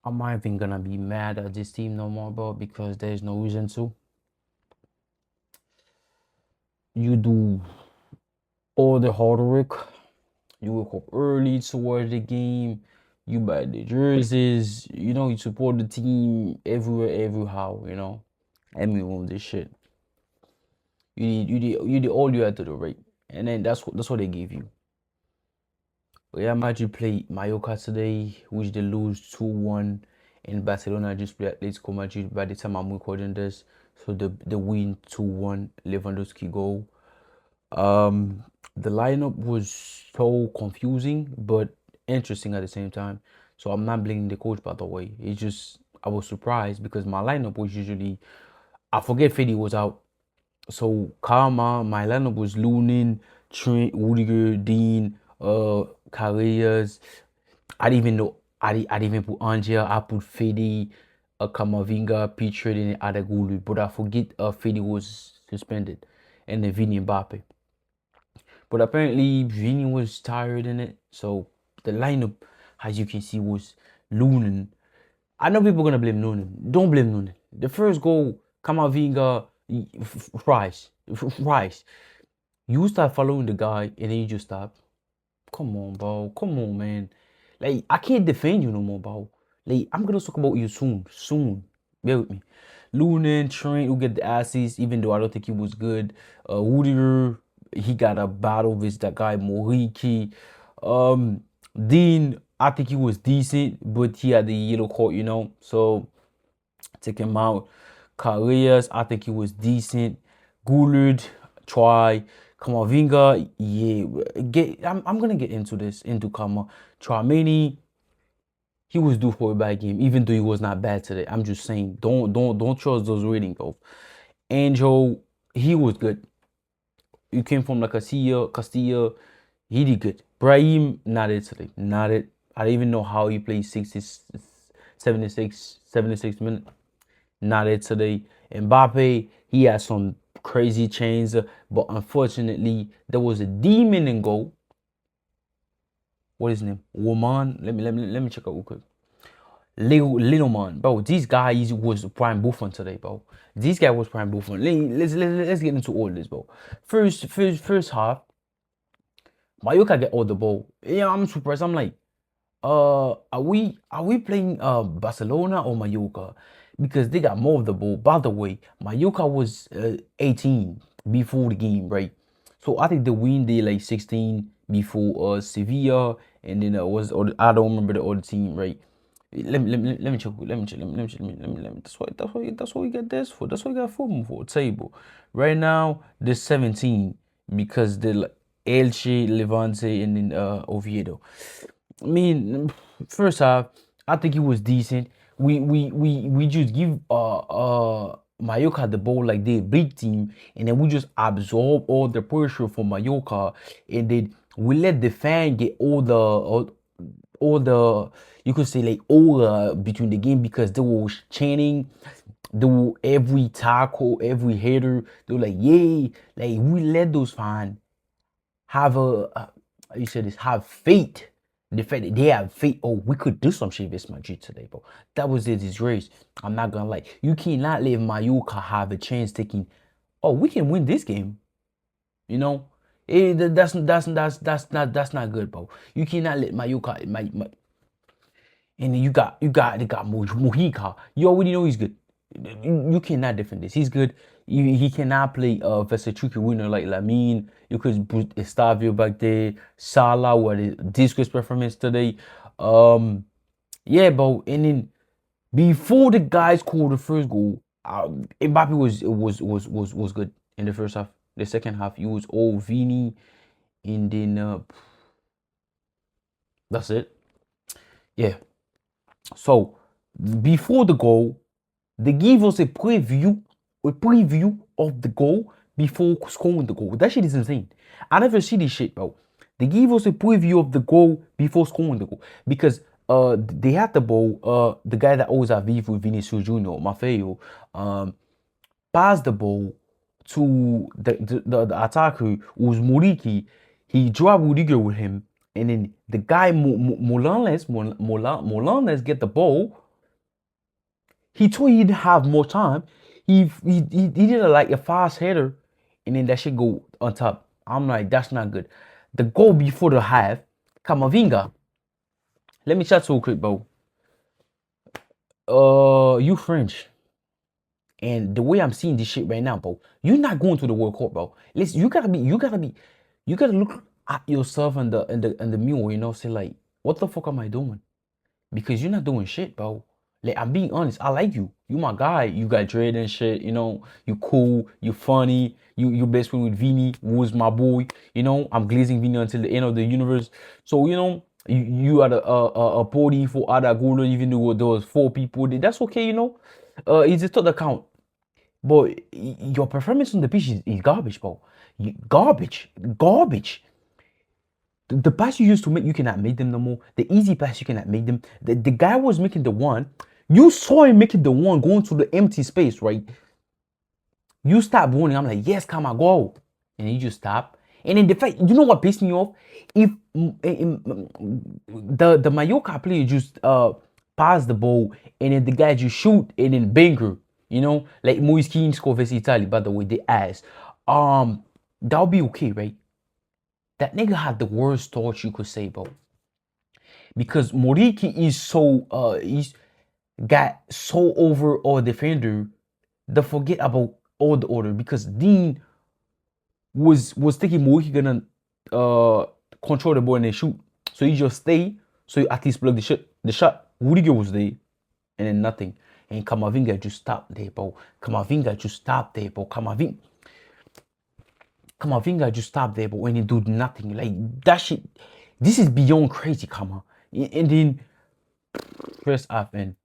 I'm not even gonna be mad at this team no more, bro, because there's no reason to. You do all the hard work. You wake up early towards the game. You buy the jerseys. You support the team everywhere, everyhow. Everyone this shit. You did all you had to do, right? And then that's what they gave you. Real Madrid played Mallorca today, which they lose 2-1. And Barcelona just played Atletico Madrid by the time I'm recording this. So they win 2-1, Lewandowski goal. The lineup was so confusing, but interesting at the same time. So I'm not blaming the coach, by the way. It's just I was surprised because my lineup was usually I forget Fede was out. So Karma, my lineup was Lunin, Trent, Rudiger, Dean, Carreras. I didn't even know. I didn't even put Angel. I put Fede, Kamavinga, Pitre, and Adagulu. But I forget Fede was suspended, and then Vini Mbappe. But apparently Vini was tired in it. So the lineup, as you can see, was Lunin. I know people are gonna blame Lunin. Don't blame Lunin. The first goal, Kamavinga, Rice. You start following the guy and then you just stop. Come on, bro. Come on, man. Like, I can't defend you no more, bro. Like, I'm gonna talk about you soon. Soon. Bear with me. Lunin, Trent will get the assists, even though I don't think he was good. Rudiger, he got a battle with that guy Moriki. Dean, I think he was decent, but he had the yellow card. So take him out. Carreras, I think he was decent. Goulard, try. Kamavinga, yeah. I'm gonna get into this, into Kama. Tramini, he was due for a bad game, even though he was not bad today. I'm just saying, don't trust those ratings, though. Angel, he was good. You came from like Castilla, he did good. Brahim, not it today. Not it. I don't even know how he played 60, 76 minutes. Not it today. Mbappe, he had some crazy chains, but unfortunately, there was a demon in goal. What is his name? Woman. Let me check out real quick. Little man, bro. These guys was prime Buffon today, bro. These guys was prime Buffon. Let's get into all this, bro. First half, Mallorca get all the ball. Yeah, I'm surprised. I'm like, are we playing Barcelona or Mallorca? Because they got more of the ball. By the way, Mallorca was 18 before the game, right? So I think the win they like 16 before Sevilla, and then or I don't remember the other team, right? Let me check. That's what we got this for. That's what we got football for. Table. Right now, there's 17 because the Elche, Levante, and then Oviedo. I mean, first half, I think it was decent. We just give Mallorca the ball like they a big team, and then we just absorb all the pressure from Mallorca, and then we let the fan get all the you could say like aura between the game because they were chanting, they were every tackle, every header, they were like yay, like we let those fans have you said this, have faith. The fact that they have faith, oh, we could do some shit with Madrid today, bro. That was their disgrace. I'm not gonna lie. You cannot let Mallorca have a chance taking, oh, we can win this game. You know? That's not good, bro. You cannot let Mallorca and then they got Mojica. You already know he's good. You cannot defend this. He's good. He cannot play versus a tricky winner like Lamine. You could put Estavio back there. Salah with a disgrace performance today. Yeah, bro. And then before the guys scored the first goal, Mbappe was good in the first half. The second half, he was all Vini, and then that's it. Yeah. So before the goal, they give us a preview of the goal before scoring the goal. That shit is insane. I never see this shit, bro. They give us a preview of the goal before scoring the goal because they had the ball. The guy that always have beef with Vinicius Junior, Maffeo, passed the ball to the attacker who was Moriki. He dropped Rudiger with him, and then the guy Molanes get the ball, He told you he didn't have more time. He did a fast header, and then that shit go on top. I'm like, that's not good. The goal before the half, Kamavinga. Let me chat to you quick, bro. You French. And the way I'm seeing this shit right now, bro, you're not going to the World Cup, bro. Listen, you gotta look at yourself in the mirror, you know, say like, what the fuck am I doing? Because you're not doing shit, bro. Like, I'm being honest. I like you. You my guy. You got dread and shit. You know, you cool. You funny. You best friend with Vini, who's my boy. You know, I'm glazing Vini until the end of the universe. So you know, you are a party for other goal, even though there was 4 people. That's okay, you know. It's a third account. But your performance on the pitch is garbage, bro. Garbage. Garbage. The pass you used to make, you cannot make them no more. The easy pass, you cannot make them. The guy was making the one. You saw him making the one going to the empty space, right? You stop running. I'm like, yes, come on, go. And he just stopped. And then the fact, you know what pissed me off? If the Mallorca player just pass the ball and then the guy just shoot and then banger, you know, like Moise Keane score versus Italy, by the way, they asked. That'll be okay, right? That nigga had the worst thoughts you could say, bro. Because Moriki is he's got so over our defender to forget about all the order. Because Dean was thinking Moriki gonna control the ball and then shoot. So he just stay, so he at least block the shot. Rudiger was there, and then nothing. And Kamavinga just stopped there, bro. Kamavinga just stopped there, bro. Kamavinga just stopped there, but when he do nothing, like that shit, this is beyond crazy, Kama. And then first half, and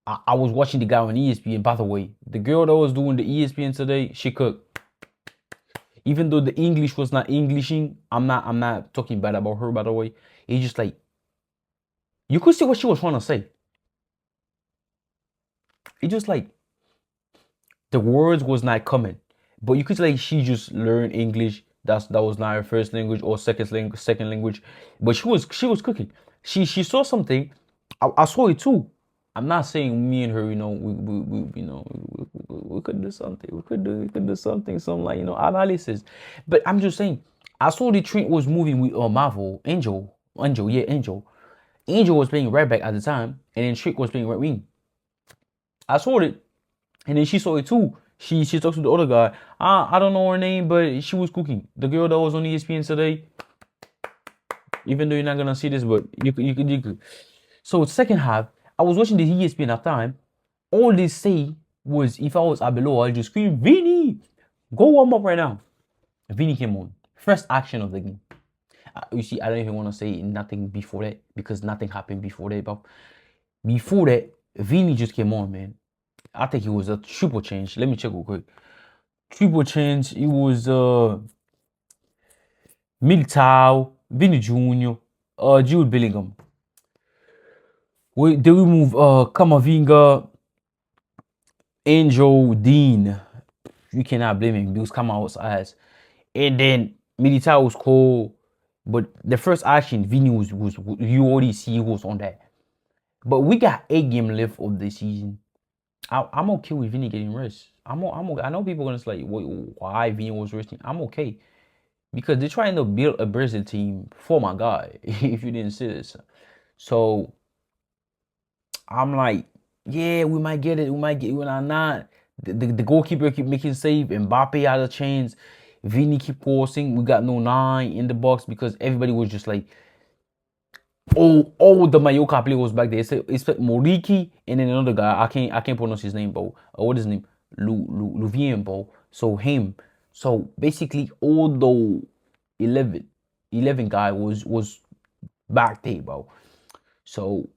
I was watching the guy on ESPN. By the way, the girl that was doing the ESPN today, she cooked. Even though the English was not Englishing, I'm not talking bad about her. By the way, it's just like you could see what she was trying to say. It's just like the words was not coming. But you could say like she just learned English. That was not her first language or second language. But she was cooking. She saw something. I saw it too. I'm not saying me and her, you know, we could do something. We could do something, some like, you know, analysis. But I'm just saying, I saw the train was moving with Marvel, Angel. Angel was playing right back at the time, and then Trick was playing right wing. I saw it, and then she saw it too. She talks to the other guy. I don't know her name, but she was cooking. The girl that was on ESPN today. Even though you're not gonna see this, but you could. So second half, I was watching the ESPN at the time. All they say was, if I was Abeloa, I'd just scream, Vini, go warm up right now. Vini came on. First action of the game. You see, I don't even want to say nothing before that because nothing happened before that. But before that, Vini just came on, man. I think it was a triple change. Let me check real quick. Triple change. It was Militao, Vini Jr., Jude Bellingham. They remove Kamavinga, Angel, Dean. You cannot blame him because Kama was ass. And then Militao was cool. But the first action, Vini was you already see he was on that. But we got 8 games left of the season. I'm okay with Vini getting rest. I'm okay. I know people are gonna say like, why Vini was resting. I'm okay because they're trying to build a Brazil team for my guy. If you didn't see this, so I'm like, yeah, we might get it. We might get it. When I'm not, the goalkeeper keep making save. Mbappe out of chains. Vini keep crossing. We got no 9 in the box because everybody was just like, all the Mallorca player was back there. It's like Moriki and then another guy. I can't pronounce his name, bro. What is his name? Luvien, bro. So him. So basically, all the 11 guy was back there, bro. So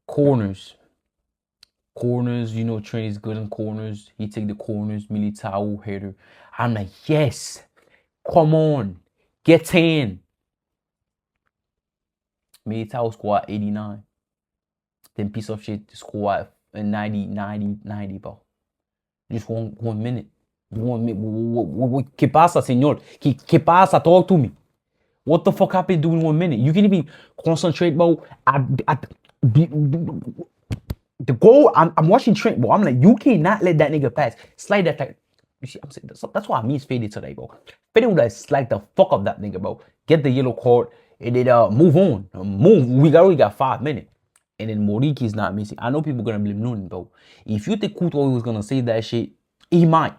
corners, you know, Trent is good in corners. He take the corners. Militao header. I'm like, yes, come on, get in. Militao score at 89. Then piece of shit score at 90, bro. Just one minute. 1 minute. ¿Qué pasa, señor? ¿Qué pasa? Talk to me. What the fuck happened doing 1 minute? You can even concentrate, bro. The goal, I'm watching Trent, bro. I'm like, you cannot let that nigga pass. Slide that like, you see, I'm saying that's why I miss Fede today, bro. Fede would have slide the fuck up that nigga, bro. Get the yellow card and then move on. Move. We only got 5 minutes. And then Moriki is not missing. I know people gonna blame Noonan, bro. If you think Courtois was gonna say that shit, he might.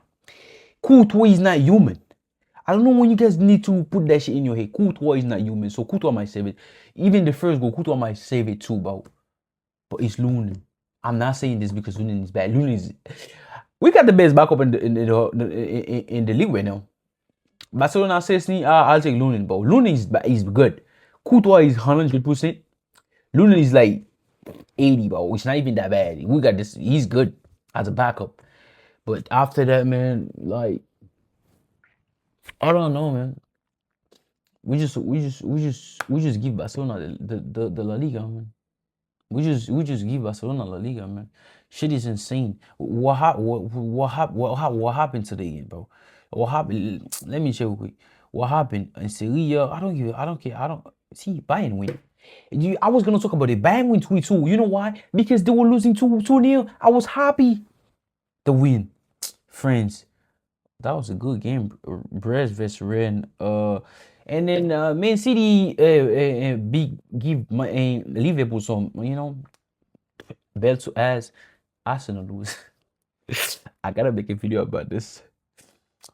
Courtois is not human. I don't know when you guys need to put that shit in your head. Courtois is not human, so Courtois might save it. Even the first goal, Courtois might save it too, bro. But it's Lunin. I'm not saying this because Lunin is bad. Lunin is. We got the best backup in the league right now. Barcelona says me, I'll take Lunin, bro. Lunin is good. Courtois is 100%. Lunin is like 80, bro. It's not even that bad. We got this. He's good as a backup. But after that, man, like, I don't know, man. We just give Barcelona the La Liga, man. We just give Barcelona La Liga, man. Shit is insane. What happened today, bro? What happened? Let me check quick. What happened in Sevilla? I don't care. I don't see Bayern win. I was gonna talk about it. Bayern win 2-2. You know why? Because they were losing 2-0. I was happy. The win, friends. That was a good game. Brest vs Rennes. And then Man City give Liverpool some, belt to ass. Arsenal lose. I gotta make a video about this.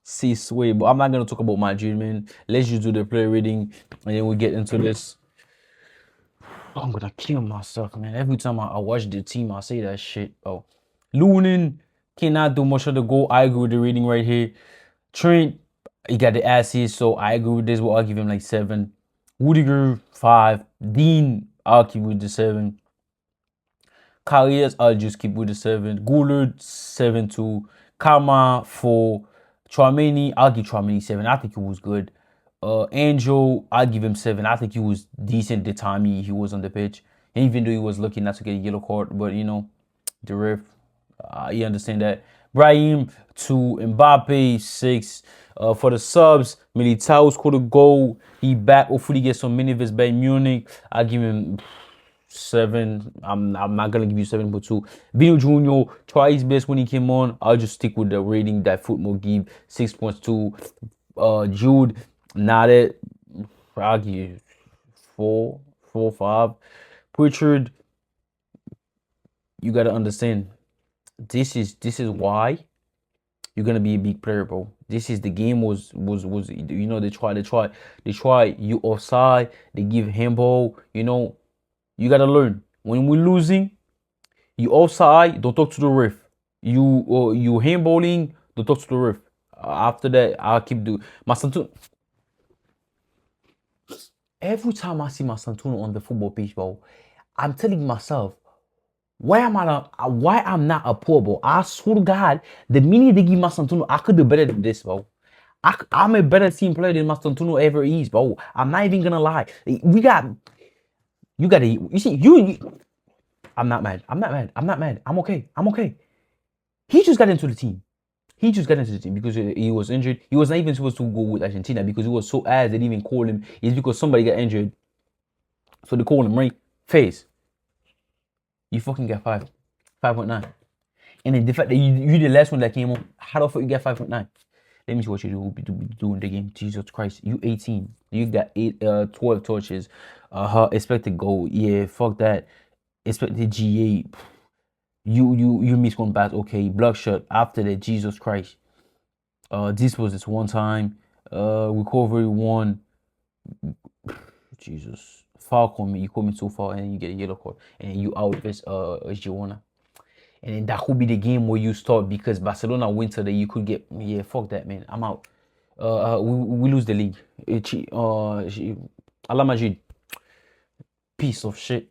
See sway, but I'm not gonna talk about Madrid, man. Let's just do the player reading, and then we get into this. I'm gonna kill myself, man. Every time I watch the team, I say that shit. Oh, Lunin cannot do much of the goal. I agree with the reading right here. Trent, he got the assist, so I agree with this. Well, I'll give him like 7. Rudiger, 5. Dean, I'll keep with the 7. Carriers, I'll just keep with the 7. Goulard, 7-2. Karma, 4. Tchouaméni, I'll give Tchouaméni 7. I think he was good. Angel, I'll give him 7. I think he was decent the time he was on the pitch. And even though he was lucky not to get a yellow card, but the ref, you understand that. Brahim, 2. Mbappe, 6. For the subs, Militao scored a goal. He back. Hopefully, he gets some minutes by Munich. I'll give him 7. I'm not gonna give you 7, but 2. Vino Jr. tried his best when he came on. I'll just stick with the rating that football give 6.2. Jude, not it. I'll give 4, 5. Pritchard, you gotta understand. This is why you're gonna be a big player, bro. This is the game was they try you offside, they give handball, you gotta learn. When we're losing, you offside, don't talk to the ref. You handballing, don't talk to the ref. After that, I'll keep doing Masantuno. Every time I see Masantuno on the football pitch, bro, I'm telling myself, why I'm not a poor, bro. I swear to God, the minute they give Masantuno, I could do better than this, bro. I'm a better team player than Masantuno ever is, bro. I'm not even gonna lie. You see, I'm not mad. I'm okay. He just got into the team. Because he was injured. He was not even supposed to go with Argentina because he was so ass they didn't even call him. It's because somebody got injured. So they call him, right? Face. You fucking got 5.9. And then the fact that you the last one that came on, how the fuck you got 5.9? Let me see what you do in the game. Jesus Christ. You 18. You got 12 touches. Expected goal. Yeah, fuck that. Expected GA. You missed one pass. Okay, block shot. After that, Jesus Christ. This was this one time. Recovery 1. Jesus. Foul coming. You coming so far and then you get a yellow card. And you out against Girona. And then that could be the game where you start because Barcelona win today. You could get fuck that, man. I'm out. We lose the league. Ala Madrid. Piece of shit.